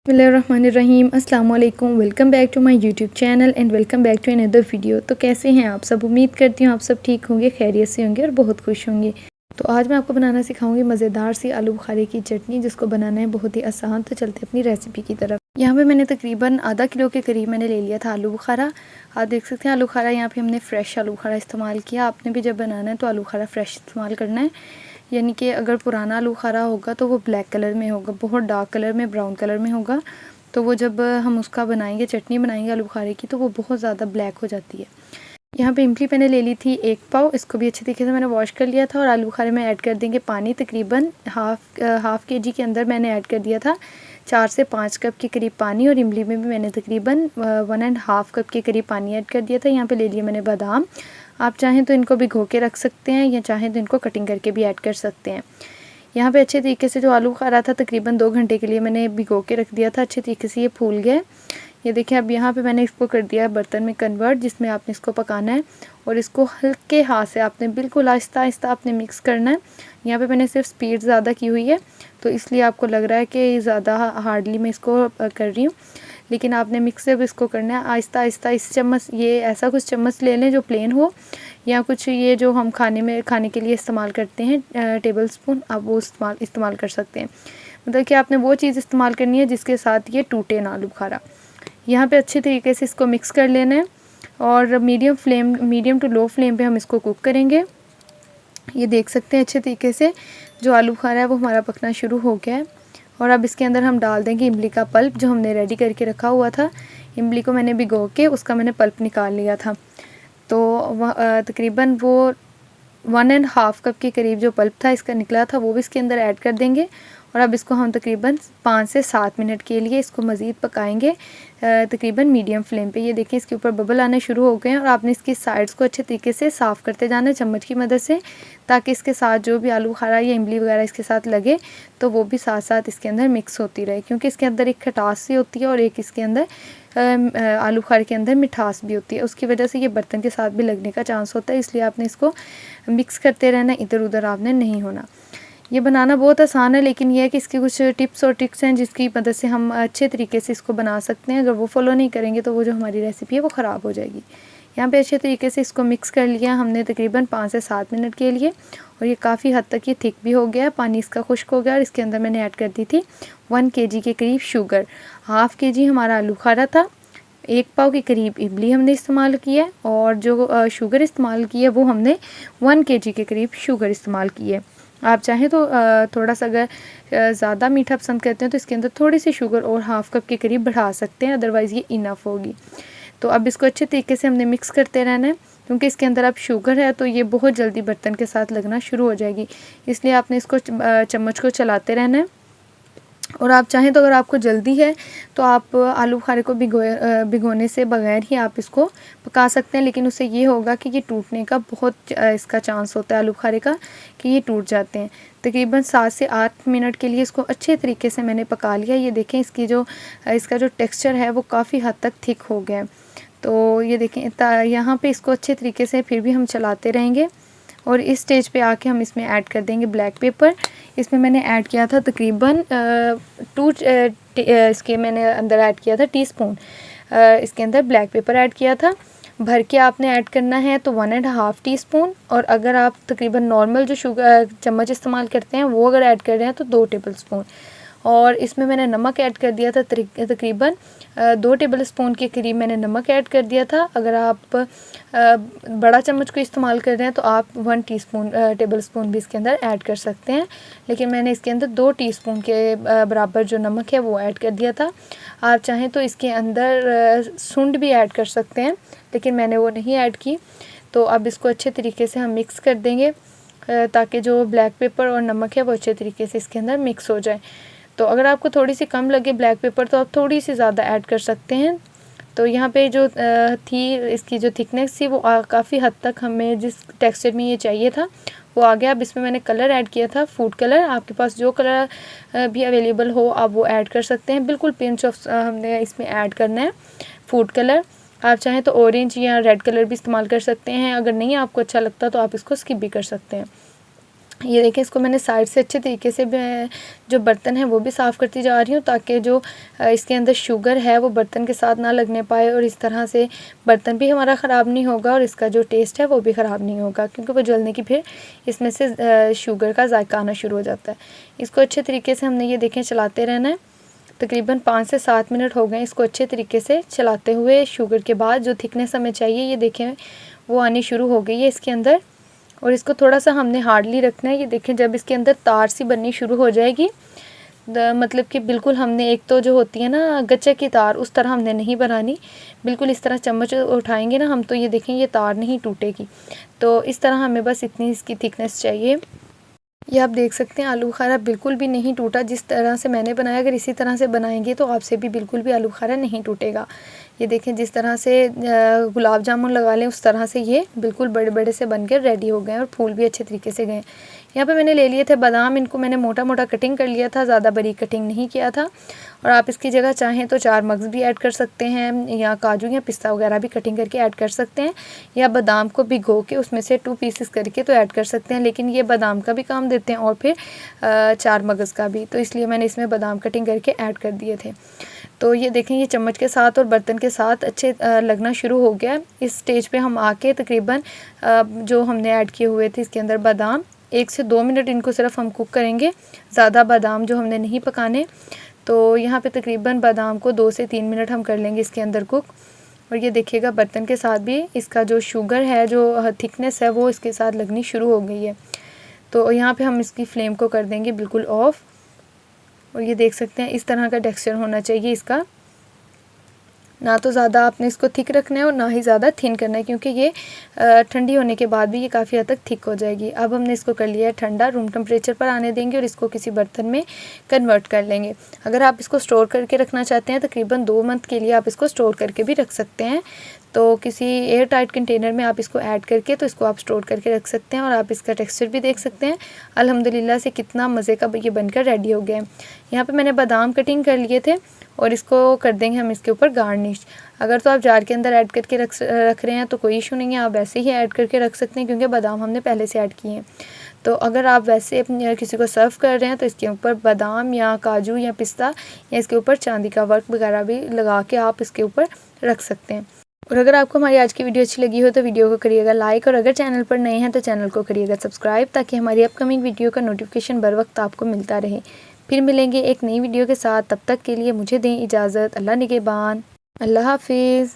बिस्मिल्लाहिर्रहमानिर्रहीम अस्सलाम वालेकुम। Welcome back to my YouTube channel and welcome back to another video. तो कैसे हैं आप सब? उम्मीद करती हूँ आप सब ठीक होंगे, खैरियत से होंगे और बहुत खुश होंगे। तो आज मैं आपको बनाना सिखाऊंगी मज़ेदार सी आलू बुखारे की चटनी, जिसको बनाना है बहुत ही आसान। तो चलते अपनी रेसिपी की तरफ। यहाँ पे मैंने तकरीबन आधा किलो के करीब मैंने ले लिया था आलू बुखारा। आप देख सकते हैं आलू बुखारा यहाँ पे हमने फ़्रेश आलू बुखारा इस्तेमाल किया। आपने भी जब बनाना है तो आलू बुखारा फ़्रेश इस्तेमाल करना है, यानी कि अगर पुराना आलू बुखारा होगा तो वो ब्लैक कलर में होगा, बहुत डार्क कलर में, ब्राउन कलर में होगा। तो वो जब हम उसका बनाएंगे, चटनी बनाएंगे आलू बुखारे की, तो वो बहुत ज़्यादा ब्लैक हो जाती है। यहाँ पे इमली मैंने ले ली थी 1 पाव। इसको भी अच्छे तरीके से मैंने वॉश कर लिया था। और आलू बुखारे में ऐड कर देंगे पानी। तकरीबन हाफ़ के जी के अंदर मैंने ऐड कर दिया था 4 से 5 कप के करीब पानी। और इमली में भी मैंने तकरीबन 1.5 कप के करीब पानी ऐड कर दिया था। यहाँ पे ले लिया मैंने बादाम। आप चाहें तो इनको भिगो के रख सकते हैं या चाहें तो इनको कटिंग करके भी ऐड कर सकते हैं। यहाँ पे अच्छे तरीके से जो आलू बुखारा था तकरीबन 2 घंटे के लिए मैंने भिगो के रख दिया था। अच्छे तरीके से ये फूल गया। ये देखिए, अब यहाँ पे मैंने इसको कर दिया बर्तन में कन्वर्ट, जिसमें आपने इसको पकाना है। और इसको हल्के हाथ से आपने बिल्कुल आहिस्ता आहिस्ता आपने मिक्स करना है। यहाँ पे मैंने सिर्फ स्पीड ज़्यादा की हुई है, तो इसलिए आपको लग रहा है कि ज़्यादा हार्डली मैं इसको कर रही हूँ, लेकिन आपने मिक्स से इसको करना है आहिस्ता आहिस्ता। इस चम्मच, ये ऐसा कुछ चम्मच ले लें जो प्लेन हो, या कुछ ये जो हम खाने के लिए इस्तेमाल करते हैं टेबल स्पून, आप वो इस्तेमाल कर सकते हैं। मतलब कि आपने वो चीज़ इस्तेमाल करनी है जिसके साथ ये टूटे ना आलू बुखारा। यहाँ पे अच्छे तरीके से इसको मिक्स कर लेना है और मीडियम टू लो फ्लेम पे हम इसको कुक करेंगे। ये देख सकते हैं अच्छे तरीके से जो आलू बुखारा है वो हमारा पकना शुरू हो गया है। और अब इसके अंदर हम डाल देंगे इमली का पल्प, जो हमने रेडी करके रखा हुआ था। इमली को मैंने भिगो के उसका मैंने पल्प निकाल लिया था। तो तकरीबन वो 1.5 कप के करीब जो पल्प था इसका निकला था, वो भी इसके अंदर ऐड कर देंगे। और अब इसको हम तकरीबन 5 से 7 मिनट के लिए इसको मज़ीद पकाएंगे, तकरीबन मीडियम फ्लेम पे। ये देखिए, इसके ऊपर बबल आने शुरू हो गए हैं। और आपने इसकी साइड्स को अच्छे तरीके से साफ़ करते जाना है चम्मच की मदद से, ताकि इसके साथ जो भी आलू बुखारा या इमली वगैरह इसके साथ लगे तो वो भी साथ साथ इसके अंदर मिक्स होती रहे, क्योंकि इसके अंदर एक खटास सी होती है और एक इसके अंदर आलू बुखारे के अंदर मिठास भी होती है। उसकी वजह से ये बर्तन के साथ भी लगने का चांस होता है, इसलिए आपने इसको मिक्स करते रहना, इधर उधर आपने नहीं होना। ये बनाना बहुत आसान है, लेकिन यह है कि इसकी कुछ टिप्स और ट्रिक्स हैं जिसकी मदद से हम अच्छे तरीके से इसको बना सकते हैं। अगर वो फॉलो नहीं करेंगे तो वो जो हमारी रेसिपी है वो ख़राब हो जाएगी। यहाँ पे अच्छे तरीके से इसको मिक्स कर लिया हमने तकरीबन 5 से 7 मिनट के लिए। और ये काफ़ी हद तक ये थिक भी हो गया, पानी इसका खुश्क हो गया। और इसके अंदर मैंने ऐड कर दी थी 1 kg के करीब शुगर। हाफ़ kg हमारा आलू बुखारा था, 1 पाव के करीब इमली हमने इस्तेमाल किया है, और जो शुगर इस्तेमाल की है वो हमने 1 kg के करीब शुगर इस्तेमाल की है। आप चाहें तो थोड़ा सा अगर ज़्यादा मीठा पसंद करते हैं तो इसके अंदर थोड़ी सी शुगर और हाफ़ कप के करीब बढ़ा सकते हैं, अदरवाइज़ ये इनफ होगी। तो अब इसको अच्छे तरीके से हमने मिक्स करते रहना है, क्योंकि इसके अंदर अब शुगर है तो ये बहुत जल्दी बर्तन के साथ लगना शुरू हो जाएगी, इसलिए आपने इसको चम्मच को चलाते रहना है। और आप चाहें तो अगर आपको जल्दी है तो आप आलू बुखारे को भिगोने से बगैर ही आप इसको पका सकते हैं, लेकिन उससे ये होगा कि ये टूटने का बहुत इसका चांस होता है आलू बुखारे का, कि ये टूट जाते हैं। तकरीबन 7 से 8 मिनट के लिए इसको अच्छे तरीके से मैंने पका लिया। ये देखें, इसका जो टेक्स्चर है वो काफ़ी हद तक थिक हो गया है। तो ये देखें, यहाँ पे इसको अच्छे तरीके से फिर भी हम चलाते रहेंगे। और इस स्टेज पे आके हम इसमें ऐड कर देंगे ब्लैक पेपर। इसमें मैंने ऐड किया था तकरीबन इसके मैंने अंदर ऐड किया था टीस्पून, इसके अंदर ब्लैक पेपर ऐड किया था। भर के आपने ऐड करना है तो 1.5 टीस्पून। और अगर आप तकरीबन नॉर्मल जो शुगर चम्मच इस्तेमाल करते हैं वो अगर ऐड कर रहे हैं तो 2 टेबल स्पून। और इसमें मैंने नमक ऐड कर दिया था तकरीबन 2 टेबल स्पून के करीब मैंने नमक ऐड कर दिया था। अगर आप बड़ा चम्मच को इस्तेमाल कर रहे हैं तो आप 1 टेबल स्पून भी इसके अंदर ऐड कर सकते हैं, लेकिन मैंने इसके अंदर 2 टीस्पून के बराबर जो नमक है वो ऐड कर दिया था। आप चाहें तो इसके अंदर सूंड भी ऐड कर सकते हैं, लेकिन मैंने वो नहीं ऐड की। तो अब इसको अच्छे तरीके से हम मिक्स कर देंगे, ताकि जो ब्लैक पेपर और नमक है वो अच्छे तरीके से इसके अंदर मिक्स हो जाए। तो अगर आपको थोड़ी सी कम लगे ब्लैक पेपर तो आप थोड़ी सी ज़्यादा ऐड कर सकते हैं। तो यहाँ पे जो थी इसकी जो थिकनेस थी वो काफ़ी हद तक हमें जिस टेक्सचर में ये चाहिए था वो आ गया। अब इसमें मैंने कलर ऐड किया था, फूड कलर। आपके पास जो कलर भी अवेलेबल हो आप वो ऐड कर सकते हैं। बिल्कुल पिंच ऑफ हमने इसमें ऐड करना है फूड कलर। आप चाहें तो ऑरेंज या रेड कलर भी इस्तेमाल कर सकते हैं, अगर नहीं आपको अच्छा लगता तो आप इसको स्किप भी कर सकते हैं। ये देखें, इसको मैंने साइड से अच्छे तरीके से जो बर्तन है वो भी साफ़ करती जा रही हूँ, ताकि जो इसके अंदर शुगर है वो बर्तन के साथ ना लगने पाए, और इस तरह से बर्तन भी हमारा ख़राब नहीं होगा और इसका जो टेस्ट है वो भी ख़राब नहीं होगा, क्योंकि वो जलने की फिर इसमें से शुगर का जायका आना शुरू हो जाता है। इसको अच्छे तरीके से हमने ये देखें चलाते रहना है। तकरीबन 5 से 7 मिनट हो गए इसको अच्छे तरीके से चलाते हुए। शुगर के बाद जो थिकनेस हमें चाहिए ये देखें वो आनी शुरू हो गई है इसके अंदर, और इसको थोड़ा सा हमने हार्डली रखना है। ये देखें जब इसके अंदर तार सी बननी शुरू हो जाएगी, मतलब कि बिल्कुल हमने एक तो जो होती है ना गच्चे की तार, उस तरह हमने नहीं बनानी, बिल्कुल इस तरह चम्मच उठाएंगे ना हम तो ये देखें ये तार नहीं टूटेगी। तो इस तरह हमें बस इतनी इसकी थिकनेस चाहिए। ये आप देख सकते हैं आलू बुखारा बिल्कुल भी नहीं टूटा जिस तरह से मैंने बनाया। अगर इसी तरह से बनाएंगे तो आपसे भी बिल्कुल भी आलू बुखारा नहीं टूटेगा। ये देखें जिस तरह से गुलाब जामुन लगा लें उस तरह से ये बिल्कुल बड़े बड़े से बनकर रेडी हो गए और फूल भी अच्छे तरीके से गए। यहाँ पे मैंने ले लिए थे बादाम, इनको मैंने मोटा मोटा कटिंग कर लिया था, ज़्यादा बारीक कटिंग नहीं किया था। और आप इसकी जगह चाहें तो 4 मगज़ भी ऐड कर सकते हैं, या काजू या पिस्ता वगैरह भी कटिंग करके ऐड कर सकते हैं, या बादाम को भिगो के उसमें से 2 पीसेस करके तो ऐड कर सकते हैं। लेकिन ये बादाम का भी काम देते हैं और फिर 4 मगज़ का भी, तो इसलिए मैंने इसमें बादाम कटिंग करके ऐड कर दिए थे। तो ये देखें ये चम्मच के साथ और बर्तन के साथ अच्छे लगना शुरू हो गया। इस स्टेज पे हम आके तकरीबन जो हमने ऐड किए हुए थे इसके अंदर बादाम, 1 से 2 मिनट इनको सिर्फ हम कुक करेंगे, ज़्यादा बादाम जो हमने नहीं पकाने। तो यहाँ पे तकरीबन बादाम को 2 से 3 मिनट हम कर लेंगे इसके अंदर कुक। और ये देखिएगा बर्तन के साथ भी इसका जो शुगर है, जो थिकनेस है वो इसके साथ लगनी शुरू हो गई है। तो यहाँ पे हम इसकी फ्लेम को कर देंगे बिल्कुल ऑफ़। और ये देख सकते हैं इस तरह का टेक्सचर होना चाहिए इसका, ना तो ज़्यादा आपने इसको थिक रखना है और ना ही ज़्यादा थिन करना है, क्योंकि ये ठंडी होने के बाद भी ये काफ़ी हद तक थिक हो जाएगी। अब हमने इसको कर लिया है ठंडा, रूम टेम्परेचर पर आने देंगे और इसको किसी बर्तन में कन्वर्ट कर लेंगे। अगर आप इसको स्टोर करके रखना चाहते हैं तकरीबन 2 मंथ के लिए आप इसको स्टोर करके भी रख सकते हैं। तो किसी एयर टाइट कंटेनर में आप इसको ऐड करके तो इसको आप स्टोर करके रख सकते हैं। और आप इसका टेक्सचर भी देख सकते हैं अल्हम्दुलिल्लाह से कितना मज़े का ये बनकर रेडी हो गया है। यहाँ पे मैंने बादाम कटिंग कर लिए थे और इसको कर देंगे हम इसके ऊपर गार्निश। अगर तो आप जार के अंदर ऐड करके रख रहे हैं तो कोई इशू नहीं है, आप वैसे ही ऐड करके रख सकते हैं, क्योंकि बादाम हमने पहले से ऐड किए हैं। तो अगर आप वैसे किसी को सर्व कर रहे हैं तो इसके ऊपर बादाम या काजू या पिस्ता या इसके ऊपर चांदी का वर्क वगैरह भी लगा के आप इसके ऊपर रख सकते हैं। और अगर आपको हमारी आज की वीडियो अच्छी लगी हो तो वीडियो को करिएगा लाइक, और अगर चैनल पर नए हैं तो चैनल को करिएगा सब्सक्राइब, ताकि हमारी अपकमिंग वीडियो का नोटिफिकेशन बर वक्त आपको मिलता रहे। फिर मिलेंगे एक नई वीडियो के साथ, तब तक के लिए मुझे दें इजाज़त। अल्लाह निगहबान, अल्लाह हाफिज़।